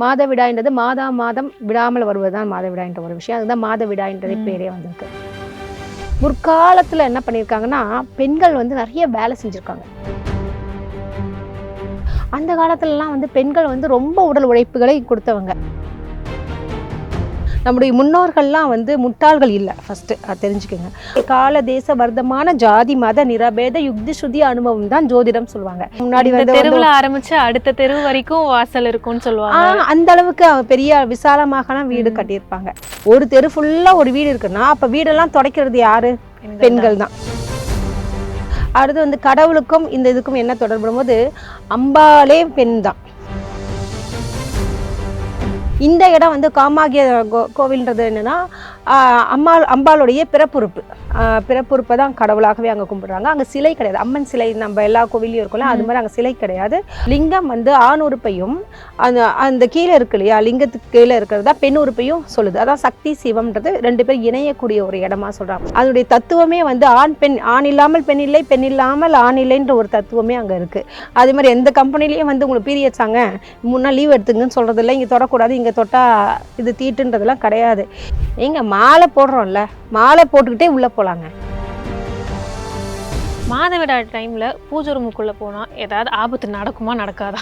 மாதவிடாய்ன்றது மாதம் விடாமல் வருவதுதான் மாதவிடாய்ன்ற ஒரு விஷயம். அதுதான் மாதவிடாய்ன்றதே பேரே வந்திருக்கு. முற்காலத்துல என்ன பண்ணியிருக்காங்கன்னா, பெண்கள் வந்து நிறைய வேலை செஞ்சிருக்காங்க. அந்த காலத்துலலாம் வந்து பெண்கள் வந்து ரொம்ப உடல் உழைப்புகளை கொடுத்தவங்க. நம்முடைய முன்னோர்கள்லாம் வந்து முட்டாள்கள் இல்லை. ஃபர்ஸ்ட் தெரிஞ்சுக்கோங்க. கால தேச வர்த்தமான ஜாதி மத நிரபேத யுக்தி சுதி அனுபவம் தான் ஜோதிடம் சொல்லுவாங்க. முன்னாடி வந்து தெருவுல ஆரம்பிச்சு அடுத்த தெரு வரைக்கும் வாசல் இருக்கும்னு சொல்லுவாங்க. அந்த அளவுக்கு பெரிய விசாலமாக வீடு கட்டியிருப்பாங்க. ஒரு தெரு ஃபுல்லா ஒரு வீடு இருக்குன்னா அப்ப வீடெல்லாம் துடைக்கிறது யாரு? பெண்கள் தான். அடுத்து வந்து கடவுளுக்கும் இந்த இதுக்கும் என்ன தொடர்புடும் போது அம்பாலே பெண் தான். இந்த இடம் வந்து காமாகிய கோவில்ன்றது என்னன்னா அம்பாளுடைய பிறப்புறுப்பை தான் கடவுளாகவே அங்கே கும்பிடுறாங்க. அங்கே சிலை கிடையாது. அம்மன் சிலை நம்ம எல்லா கோவிலையும் இருக்கும்ல, அது மாதிரி அங்கே சிலை கிடையாது. லிங்கம் வந்து ஆண் உறுப்பையும் அந்த கீழே இருக்கு இல்லையா, லிங்கத்துக்கு கீழே இருக்கிறதா பெண் உறுப்பையும் சொல்லுது. அதான் சக்தி சிவம்ன்றது ரெண்டு பேரும் இணையக்கூடிய ஒரு இடமா சொல்றாங்க. அதனுடைய தத்துவமே வந்து ஆண் இல்லாமல் பெண் இல்லை, பெண் இல்லாமல் ஆண் இல்லைன்ற ஒரு தத்துவமே அங்கே இருக்கு. அதே மாதிரி எந்த கம்பெனிலையும் வந்து உங்களுக்கு பீரியட்ஸ் ஆங்க முன்னா லீவ் எடுத்துங்கன்னு சொல்றது இல்லை. இங்கே தொடக்கூடாது, இங்கே தொட்டா இது தீட்டுன்றதெல்லாம் கிடையாது. எங்க மாலை போடுறோம்ல, மாலை போட்டுக்கிட்டே உள்ள போலாங்க. மாதவிடாய் டைம்ல பூஜை ரூமுக்குள்ள போனா ஏதாவது ஆபத்து நடக்குமா நடக்காதா?